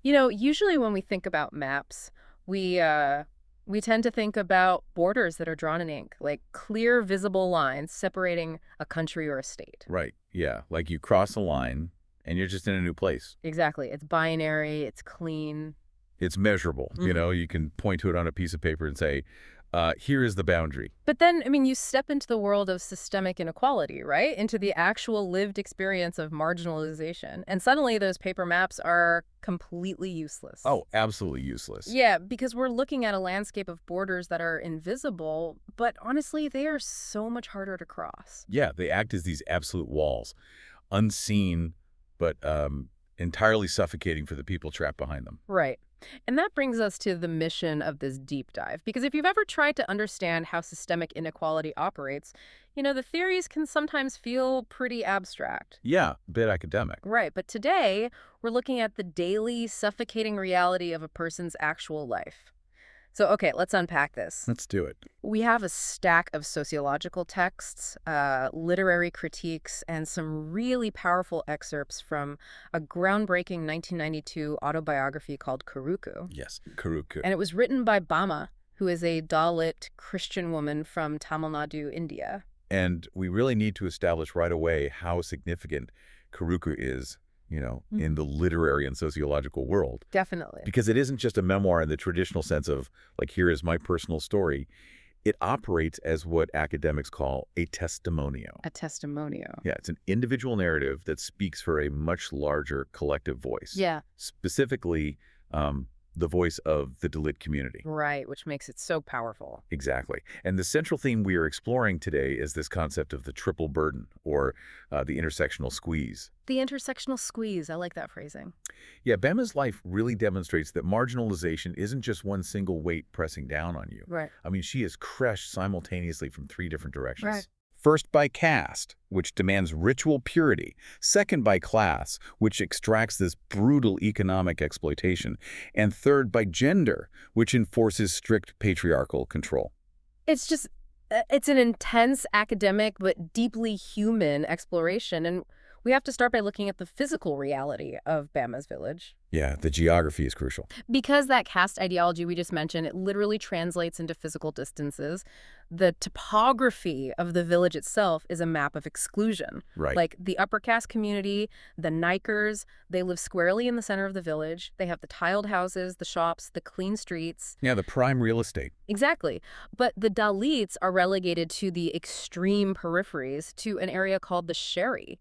Usually when we think about maps, we tend to think about borders that are drawn in ink, like clear, visible lines separating a country or a state. Right. Yeah. Like you cross a line and you're just in a new place. Exactly. It's binary, it's clean. It's measurable. Hmm. You can point to it on a piece of paper and say, here is the boundary. But then, I mean, you step into the world of systemic inequality, right? Into the actual lived experience of marginalization. And suddenly those paper maps are completely useless. Oh, absolutely useless. Yeah, because we're looking at a landscape of borders that are invisible, but honestly, they are so much harder to cross. Yeah, they act as these absolute walls, unseen, but entirely suffocating for the people trapped behind them. Right. And that brings us to the mission of this deep dive. Because if you've ever tried to understand how systemic inequality operates, the theories can sometimes feel pretty abstract. Yeah, a bit academic. Right. But today, we're looking at the daily, suffocating reality of a person's actual life. So, okay, let's unpack this. Let's do it. We have a stack of sociological texts, literary critiques, and some really powerful excerpts from a groundbreaking 1992 autobiography called Karukku. Yes, Karukku. And it was written by Bama, who is a Dalit Christian woman from Tamil Nadu, India. And we really need to establish right away how significant Karukku is, in the literary and sociological world. Definitely. Because it isn't just a memoir in the traditional sense of, like, here is my personal story. It operates as what academics call a testimonial. A testimonial. Yeah, it's an individual narrative that speaks for a much larger collective voice. Yeah. Specifically, the voice of the Dalit community. Right, which makes it so powerful. Exactly. And the central theme we are exploring today is this concept of the triple burden, or the intersectional squeeze. The intersectional squeeze, I like that phrasing. Yeah, Bama's life really demonstrates that marginalization isn't just one single weight pressing down on you. Right. I mean, she is crushed simultaneously from three different directions. Right. First by caste, which demands ritual purity. Second by class, which extracts this brutal economic exploitation. And third by gender, which enforces strict patriarchal control. It's an intense academic but deeply human exploration. And we have to start by looking at the physical reality of Bama's village. Yeah, the geography is crucial. Because that caste ideology we just mentioned, it literally translates into physical distances. The topography of the village itself is a map of exclusion. Right. Like the upper caste community, the Nikers, they live squarely in the center of the village. They have the tiled houses, the shops, the clean streets. Yeah, the prime real estate. Exactly. But the Dalits are relegated to the extreme peripheries, to an area called the Sherry.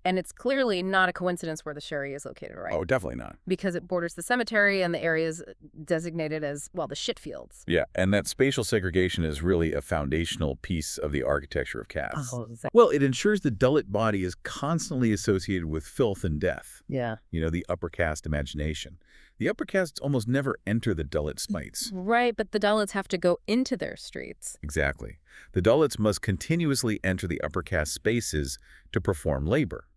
And it's clearly not a coincidence where the Sherry is located, right? Oh, definitely not. Because it borders the cemetery and the area is designated as, well, the shit fields. Yeah, and that spatial segregation is really a foundational piece of the architecture of caste. Oh, exactly. Well, it ensures the Dalit body is constantly associated with filth and death. Yeah. The upper caste imagination. The upper castes almost never enter the Dalit spites. Right, but the Dalits have to go into their streets. Exactly. The Dalits must continuously enter the upper caste spaces to perform labor.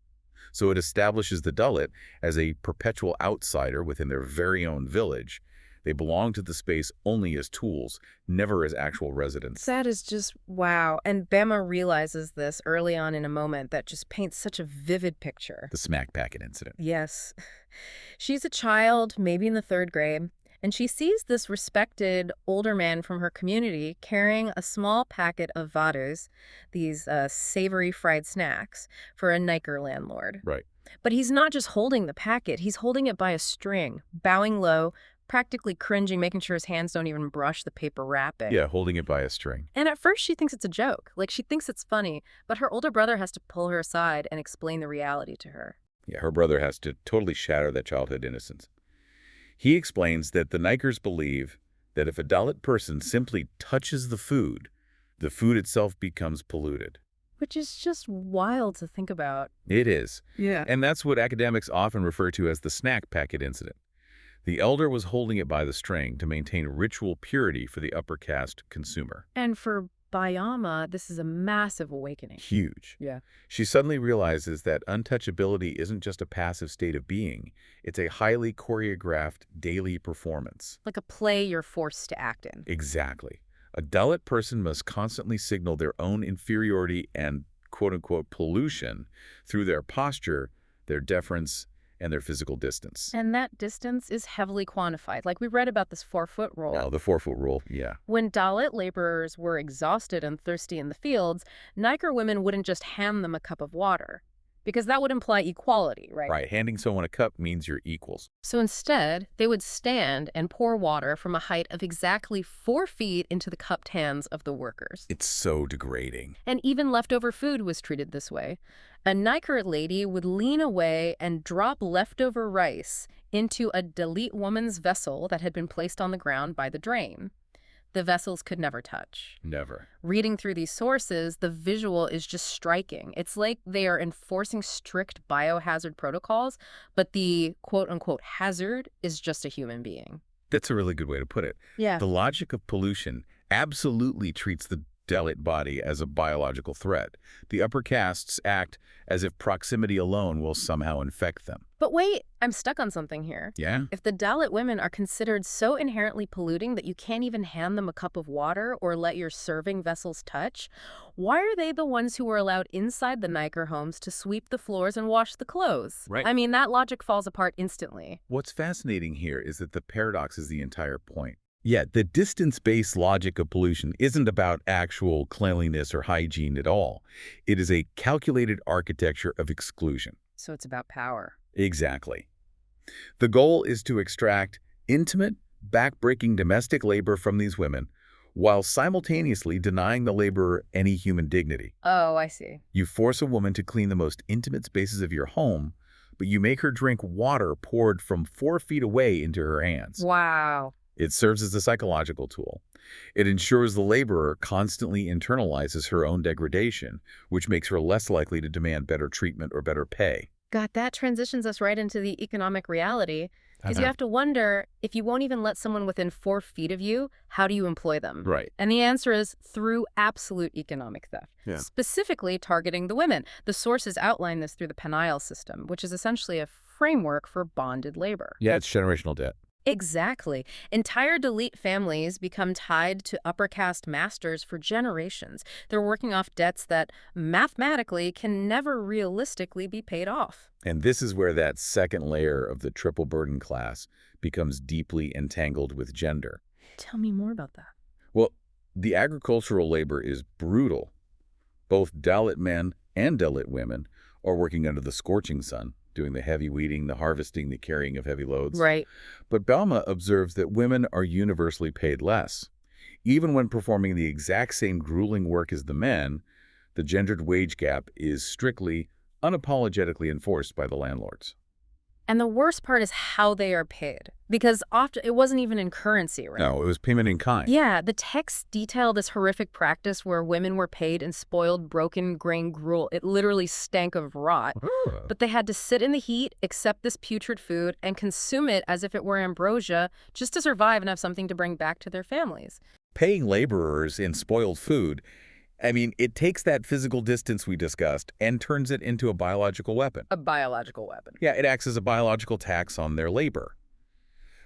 So it establishes the Dalit as a perpetual outsider within their very own village. They belong to the space only as tools, never as actual residents. That is just wow. And Bama realizes this early on in a moment that just paints such a vivid picture. The smack packet incident. Yes. She's a child, maybe in the third grade, and she sees this respected older man from her community carrying a small packet of vadus, these savory fried snacks, for a Niker landlord. Right. But he's not just holding the packet, he's holding it by a string, bowing low, practically cringing, making sure his hands don't even brush the paper wrapping. Yeah, holding it by a string. And at first she thinks it's a joke, like she thinks it's funny, but her older brother has to pull her aside and explain the reality to her. Yeah, her brother has to totally shatter that childhood innocence. He explains that the Nikers believe that if a Dalit person simply touches the food itself becomes polluted. Which is just wild to think about. It is. Yeah. And that's what academics often refer to as the snack packet incident. The elder was holding it by the string to maintain ritual purity for the upper caste consumer. And for Bama, this is a massive awakening. Huge. Yeah. She suddenly realizes that untouchability isn't just a passive state of being. It's a highly choreographed daily performance. Like a play you're forced to act in. Exactly. A Dalit person must constantly signal their own inferiority and quote-unquote pollution through their posture, their deference, and their physical distance. And that distance is heavily quantified. Like we read about this 4-foot rule. Now, the 4-foot rule, yeah. When Dalit laborers were exhausted and thirsty in the fields, Niker women wouldn't just hand them a cup of water, because that would imply equality, right? Right, handing someone a cup means you're equals. So instead, they would stand and pour water from a height of exactly 4 feet into the cupped hands of the workers. It's so degrading. And even leftover food was treated this way. A Niker lady would lean away and drop leftover rice into a Dalit woman's vessel that had been placed on the ground by the drain. The vessels could never touch. Never. Reading through these sources, the visual is just striking. It's like they are enforcing strict biohazard protocols, but the quote-unquote hazard is just a human being. That's a really good way to put it. Yeah. The logic of pollution absolutely treats the Dalit body as a biological threat. The upper castes act as if proximity alone will somehow infect them. But wait, I'm stuck on something here. Yeah? If the Dalit women are considered so inherently polluting that you can't even hand them a cup of water or let your serving vessels touch, why are they the ones who are allowed inside the Niker homes to sweep the floors and wash the clothes? Right. I mean, that logic falls apart instantly. What's fascinating here is that the paradox is the entire point. Yeah, the distance-based logic of pollution isn't about actual cleanliness or hygiene at all. It is a calculated architecture of exclusion. So it's about power. Exactly. The goal is to extract intimate, back-breaking domestic labor from these women while simultaneously denying the laborer any human dignity. Oh, I see. You force a woman to clean the most intimate spaces of your home, but you make her drink water poured from 4 feet away into her hands. Wow. It serves as a psychological tool. It ensures the laborer constantly internalizes her own degradation, which makes her less likely to demand better treatment or better pay. God, that transitions us right into the economic reality. Because you have to wonder, if you won't even let someone within 4 feet of you, how do you employ them? Right. And the answer is through absolute economic theft, specifically targeting the women. The sources outline this through the penile system, which is essentially a framework for bonded labor. Yeah, it's generational debt. Exactly. Entire Dalit families become tied to upper caste masters for generations. They're working off debts that mathematically can never realistically be paid off. And this is where that second layer of the triple burden class becomes deeply entangled with gender. Tell me more about that. Well, the agricultural labor is brutal. Both Dalit men and Dalit women are working under the scorching sun, doing the heavy weeding, the harvesting, the carrying of heavy loads. Right. But Bama observes that women are universally paid less. Even when performing the exact same grueling work as the men, the gendered wage gap is strictly, unapologetically enforced by the landlords. And the worst part is how they are paid. Because often it wasn't even in currency, right? No, it was payment in kind. Yeah, the texts detail this horrific practice where women were paid in spoiled, broken grain gruel. It literally stank of rot. But they had to sit in the heat, accept this putrid food, and consume it as if it were ambrosia just to survive and have something to bring back to their families. Paying laborers in spoiled food, I mean, it takes that physical distance we discussed and turns it into a biological weapon. A biological weapon. Yeah, it acts as a biological tax on their labor.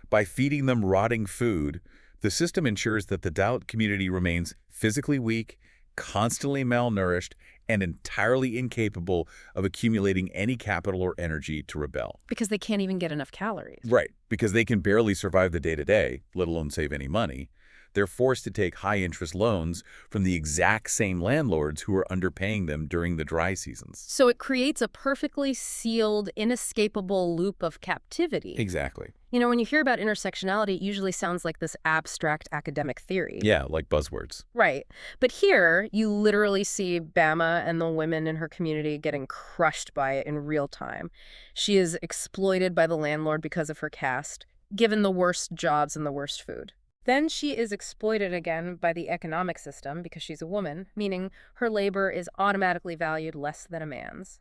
By feeding them rotting food, the system ensures that the Dalit community remains physically weak, constantly malnourished, and entirely incapable of accumulating any capital or energy to rebel. Because they can't even get enough calories. Right, because they can barely survive the day-to-day, let alone save any money. They're forced to take high-interest loans from the exact same landlords who are underpaying them during the dry seasons. So it creates a perfectly sealed, inescapable loop of captivity. Exactly. You know, when you hear about intersectionality, it usually sounds like this abstract academic theory. Yeah, like buzzwords. Right. But here, you literally see Bama and the women in her community getting crushed by it in real time. She is exploited by the landlord because of her caste, given the worst jobs and the worst food. Then she is exploited again by the economic system because she's a woman, meaning her labor is automatically valued less than a man's.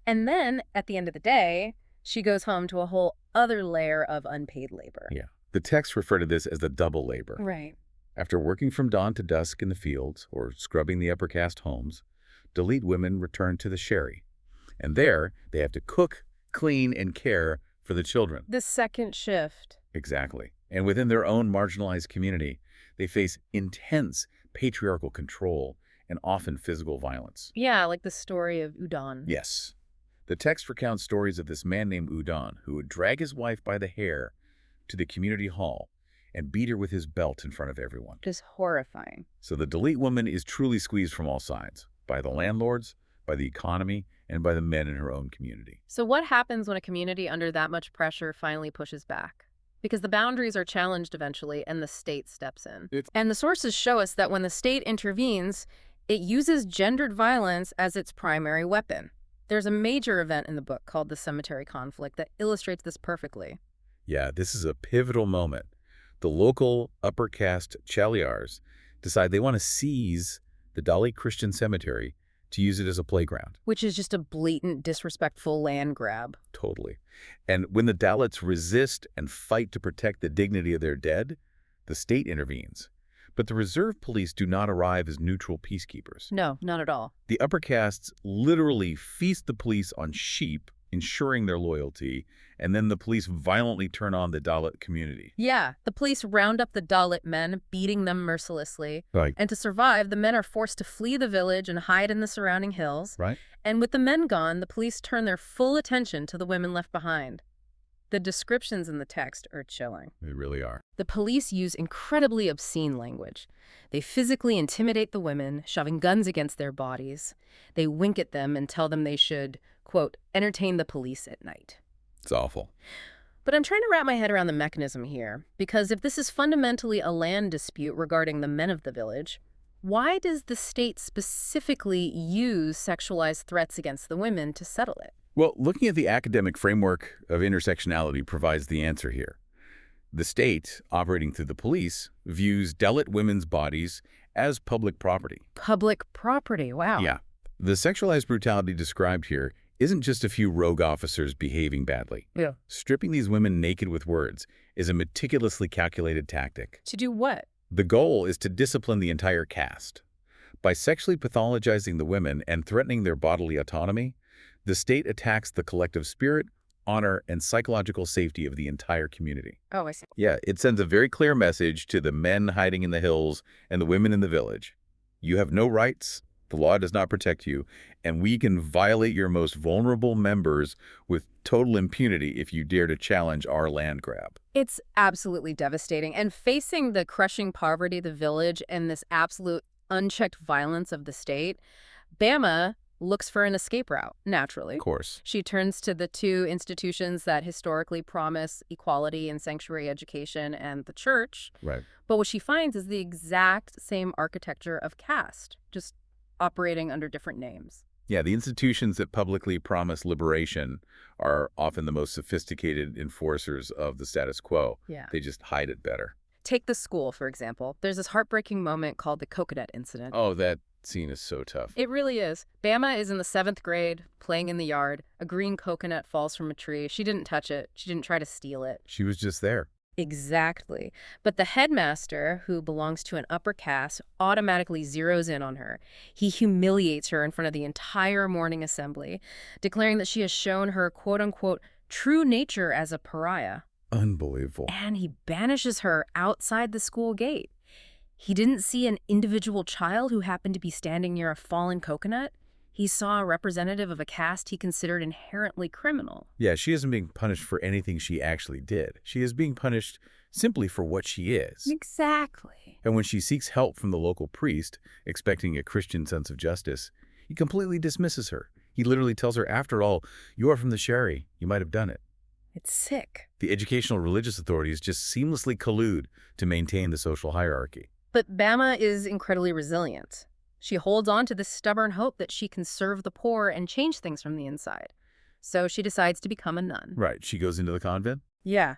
And then, at the end of the day, she goes home to a whole other layer of unpaid labor. Yeah. The texts refer to this as the double labor. Right. After working from dawn to dusk in the fields or scrubbing the upper caste homes, Dalit women return to the sherry. And there, they have to cook, clean, and care for the children. The second shift. Exactly. And within their own marginalized community, they face intense patriarchal control and often physical violence. Yeah, like the story of Udon. Yes. The text recounts stories of this man named Udon who would drag his wife by the hair to the community hall and beat her with his belt in front of everyone. Just horrifying. So the Dalit woman is truly squeezed from all sides, by the landlords, by the economy, and by the men in her own community. So what happens when a community under that much pressure finally pushes back? Because the boundaries are challenged eventually and the state steps in. And the sources show us that when the state intervenes, it uses gendered violence as its primary weapon. There's a major event in the book called the Cemetery Conflict that illustrates this perfectly. Yeah, this is a pivotal moment. The local upper caste Chaliars decide they want to seize the Dalit Christian cemetery to use it as a playground. Which is just a blatant, disrespectful land grab. Totally. And when the Dalits resist and fight to protect the dignity of their dead, the state intervenes. But the reserve police do not arrive as neutral peacekeepers. No, not at all. The upper castes literally feast the police on sheep, ensuring their loyalty, and then the police violently turn on the Dalit community. Yeah, the police round up the Dalit men, beating them mercilessly. Right. And to survive, the men are forced to flee the village and hide in the surrounding hills. Right. And with the men gone, the police turn their full attention to the women left behind. The descriptions in the text are chilling. They really are. The police use incredibly obscene language. They physically intimidate the women, shoving guns against their bodies. They wink at them and tell them they should, quote, entertain the police at night. It's awful. But I'm trying to wrap my head around the mechanism here, because if this is fundamentally a land dispute regarding the men of the village, why does the state specifically use sexualized threats against the women to settle it? Well, looking at the academic framework of intersectionality provides the answer here. The state, operating through the police, views Dalit women's bodies as public property. Public property, wow. Yeah. The sexualized brutality described here isn't just a few rogue officers behaving badly. Yeah. Stripping these women naked with words is a meticulously calculated tactic. To do what? The goal is to discipline the entire caste. By sexually pathologizing the women and threatening their bodily autonomy, the state attacks the collective spirit, honor, and psychological safety of the entire community. Oh, I see. Yeah, it sends a very clear message to the men hiding in the hills and the women in the village. You have no rights, the law does not protect you, and we can violate your most vulnerable members with total impunity if you dare to challenge our land grab. It's absolutely devastating. And facing the crushing poverty of the village and this absolute unchecked violence of the state, Bama looks for an escape route, naturally. Of course. She turns to the two institutions that historically promise equality and sanctuary education and the church. Right. But what she finds is the exact same architecture of caste, just operating under different names. Yeah, the institutions that publicly promise liberation are often the most sophisticated enforcers of the status quo. Yeah. They just hide it better. Take the school, for example. There's this heartbreaking moment called the coconut incident. Oh, that scene is so tough. It really is. Bama is in the 7th grade, playing in the yard. A green coconut falls from a tree. She didn't touch it. She didn't try to steal it. She was just there. Exactly. But the headmaster, who belongs to an upper caste, automatically zeroes in on her. He humiliates her in front of the entire morning assembly, declaring that she has shown her quote-unquote true nature as a pariah. Unbelievable. And he banishes her outside the school gate. He didn't see an individual child who happened to be standing near a fallen coconut. He saw a representative of a caste he considered inherently criminal. Yeah, she isn't being punished for anything she actually did. She is being punished simply for what she is. Exactly. And when she seeks help from the local priest, expecting a Christian sense of justice, he completely dismisses her. He literally tells her, after all, you are from the Shari. You might have done it. It's sick. The educational religious authorities just seamlessly collude to maintain the social hierarchy. But Bama is incredibly resilient. She holds on to this stubborn hope that she can serve the poor and change things from the inside. So she decides to become a nun. Right. She goes into the convent? Yeah.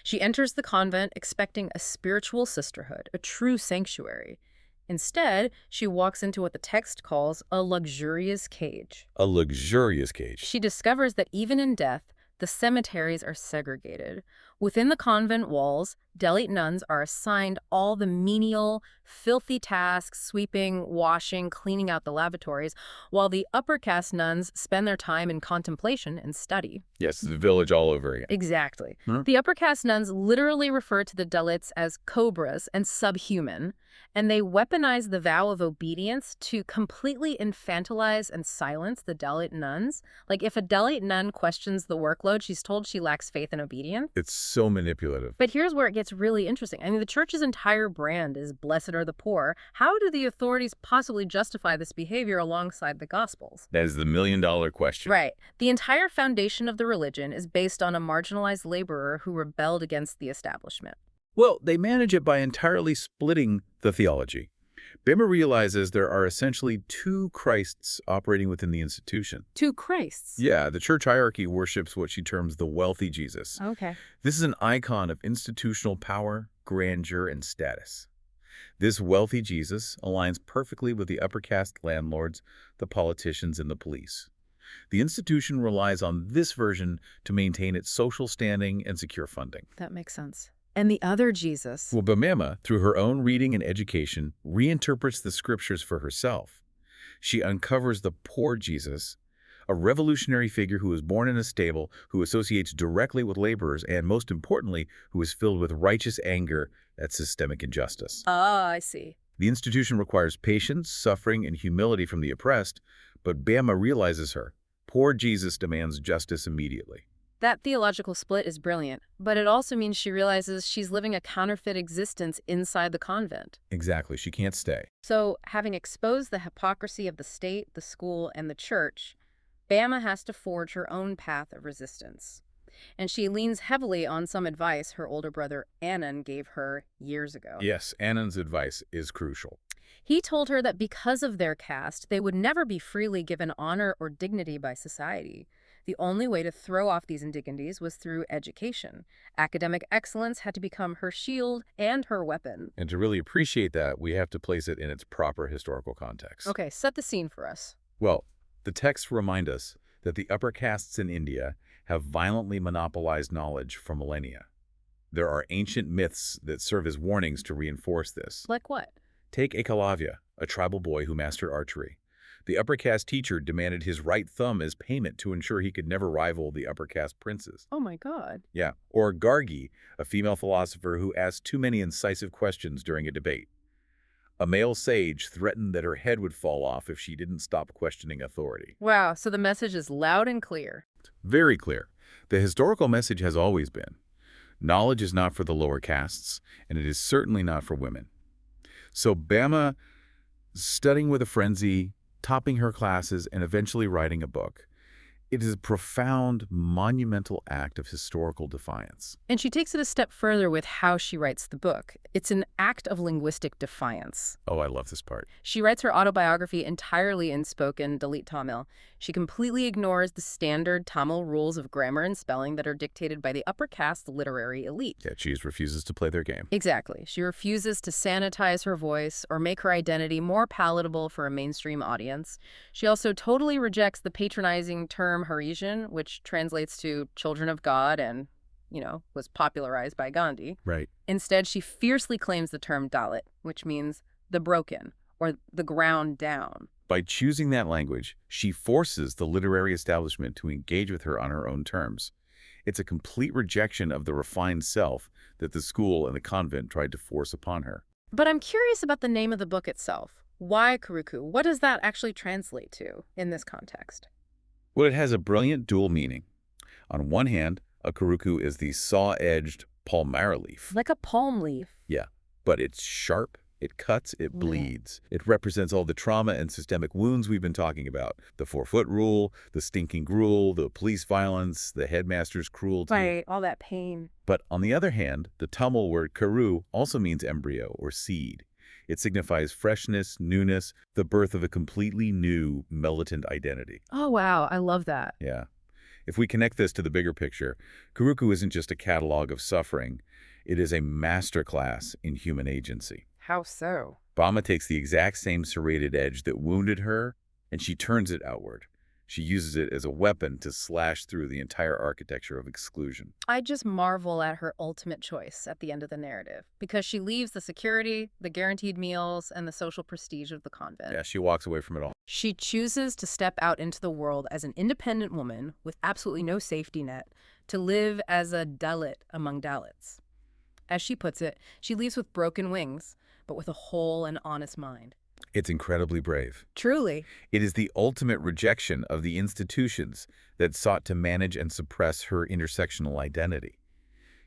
She enters the convent expecting a spiritual sisterhood, a true sanctuary. Instead, she walks into what the text calls a luxurious cage. A luxurious cage. She discovers that even in death, the cemeteries are segregated. Within the convent walls, Dalit nuns are assigned all the menial, filthy tasks, sweeping, washing, cleaning out the lavatories, while the upper caste nuns spend their time in contemplation and study. Yes, the village all over again. Exactly. Huh? The upper caste nuns literally refer to the Dalits as cobras and subhuman, and they weaponize the vow of obedience to completely infantilize and silence the Dalit nuns. Like, if a Dalit nun questions the workload, she's told she lacks faith and obedience. It's so manipulative. But here's where it gets really interesting. I mean, the church's entire brand is blessed are the poor. How do the authorities possibly justify this behavior alongside the Gospels? That is the million-dollar question. Right. The entire foundation of the religion is based on a marginalized laborer who rebelled against the establishment. Well, they manage it by entirely splitting the theology. Bama realizes there are essentially two Christs operating within the institution. Two Christs. Yeah, the church hierarchy worships what she terms the wealthy Jesus. Okay. This is an icon of institutional power, grandeur, and status. This wealthy Jesus aligns perfectly with the upper caste landlords, the politicians, and the police. The institution relies on this version to maintain its social standing and secure funding. That makes sense. And the other Jesus? Well, Bama, through her own reading and education, reinterprets the scriptures for herself. She uncovers the poor Jesus, a revolutionary figure who was born in a stable, who associates directly with laborers, and most importantly, who is filled with righteous anger at systemic injustice. Ah, I see. The institution requires patience, suffering, and humility from the oppressed, but Bama realizes her. Poor Jesus demands justice immediately. That theological split is brilliant, but it also means she realizes she's living a counterfeit existence inside the convent. Exactly, she can't stay. So, having exposed the hypocrisy of the state, the school, and the church, Bama has to forge her own path of resistance. And she leans heavily on some advice her older brother Annan gave her years ago. Yes, Annan's advice is crucial. He told her that because of their caste, they would never be freely given honor or dignity by society. The only way to throw off these indignities was through education. Academic excellence had to become her shield and her weapon. And to really appreciate that, we have to place it in its proper historical context. Okay, set the scene for us. Well, the texts remind us that the upper castes in India have violently monopolized knowledge for millennia. There are ancient myths that serve as warnings to reinforce this. Like what? Take Ekalavya, a tribal boy who mastered archery. The upper caste teacher demanded his right thumb as payment to ensure he could never rival the upper caste princes. Oh my God. Yeah. Or Gargi, a female philosopher who asked too many incisive questions during a debate. A male sage threatened that her head would fall off if she didn't stop questioning authority. Wow, so the message is loud and clear. Very clear. The historical message has always been, knowledge is not for the lower castes, and it is certainly not for women. So Bama, studying with a frenzy, topping her classes, and eventually writing a book. It is a profound, monumental act of historical defiance. And she takes it a step further with how she writes the book. It's an act of linguistic defiance. Oh, I love this part. She writes her autobiography entirely in spoken Dalit Tamil. She completely ignores the standard Tamil rules of grammar and spelling that are dictated by the upper caste literary elite. Yeah, she refuses to play their game. Exactly. She refuses to sanitize her voice or make her identity more palatable for a mainstream audience. She also totally rejects the patronizing term Harisian, which translates to children of God and, was popularized by Gandhi. Right. Instead, she fiercely claims the term Dalit, which means the broken or the ground down. By choosing that language, she forces the literary establishment to engage with her on her own terms. It's a complete rejection of the refined self that the school and the convent tried to force upon her. But I'm curious about the name of the book itself. Why Karukku? What does that actually translate to in this context? Well, it has a brilliant dual meaning. On one hand, a Karukku is the saw-edged palmyra leaf. Like a palm leaf. Yeah, but it's sharp, it cuts, it bleeds. It represents all the trauma and systemic wounds we've been talking about. The 4-foot rule, the stinking gruel, the police violence, the headmaster's cruelty. Right, all that pain. But on the other hand, the Tamil word karu also means embryo or seed. It signifies freshness, newness, the birth of a completely new, militant identity. Oh, wow. I love that. Yeah. If we connect this to the bigger picture, Karukku isn't just a catalog of suffering. It is a masterclass in human agency. How so? Bama takes the exact same serrated edge that wounded her, and she turns it outward. She uses it as a weapon to slash through the entire architecture of exclusion. I just marvel at her ultimate choice at the end of the narrative, because she leaves the security, the guaranteed meals, and the social prestige of the convent. Yeah, she walks away from it all. She chooses to step out into the world as an independent woman with absolutely no safety net, to live as a Dalit among Dalits. As she puts it, she leaves with broken wings, but with a whole and honest mind. It's incredibly brave. Truly. It is the ultimate rejection of the institutions that sought to manage and suppress her intersectional identity.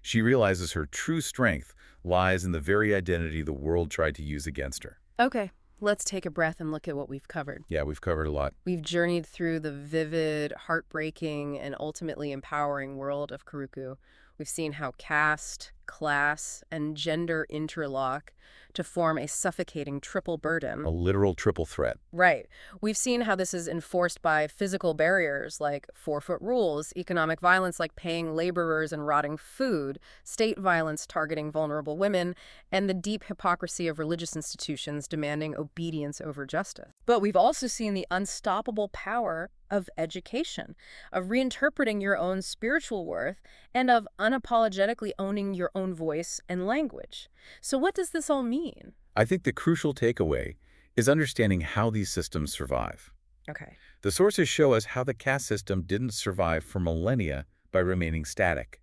She realizes her true strength lies in the very identity the world tried to use against her. Okay, let's take a breath and look at what we've covered. Yeah, we've covered a lot. We've journeyed through the vivid, heartbreaking, and ultimately empowering world of Karukku. We've seen how caste, class, and gender interlock to form a suffocating triple burden. A literal triple threat. Right. We've seen how this is enforced by physical barriers like 4-foot rules, economic violence like paying laborers and rotting food, state violence targeting vulnerable women, and the deep hypocrisy of religious institutions demanding obedience over justice. But we've also seen the unstoppable power of education, of reinterpreting your own spiritual worth, and of unapologetically owning your own voice and language. So what does this all mean? I think the crucial takeaway is understanding how these systems survive. Okay. The sources show us how the caste system didn't survive for millennia by remaining static.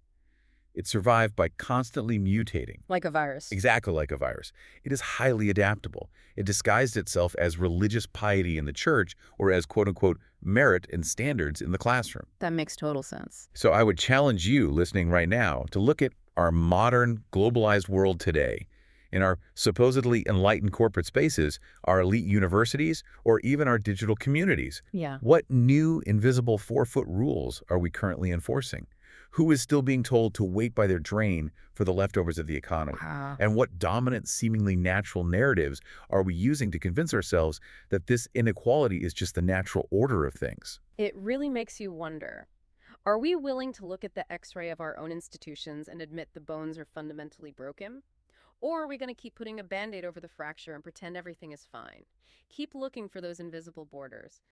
It survived by constantly mutating. Like a virus. Exactly like a virus. It is highly adaptable. It disguised itself as religious piety in the church or as quote-unquote merit and standards in the classroom. That makes total sense. So I would challenge you listening right now to look at our modern, globalized world today, in our supposedly enlightened corporate spaces, our elite universities, or even our digital communities. Yeah. What new invisible 4-foot rules are we currently enforcing? Who is still being told to wait by their drain for the leftovers of the economy? Wow. And what dominant, seemingly natural narratives are we using to convince ourselves that this inequality is just the natural order of things? It really makes you wonder. Are we willing to look at the X-ray of our own institutions and admit the bones are fundamentally broken? Or are we going to keep putting a Band-Aid over the fracture and pretend everything is fine? Keep looking for those invisible borders.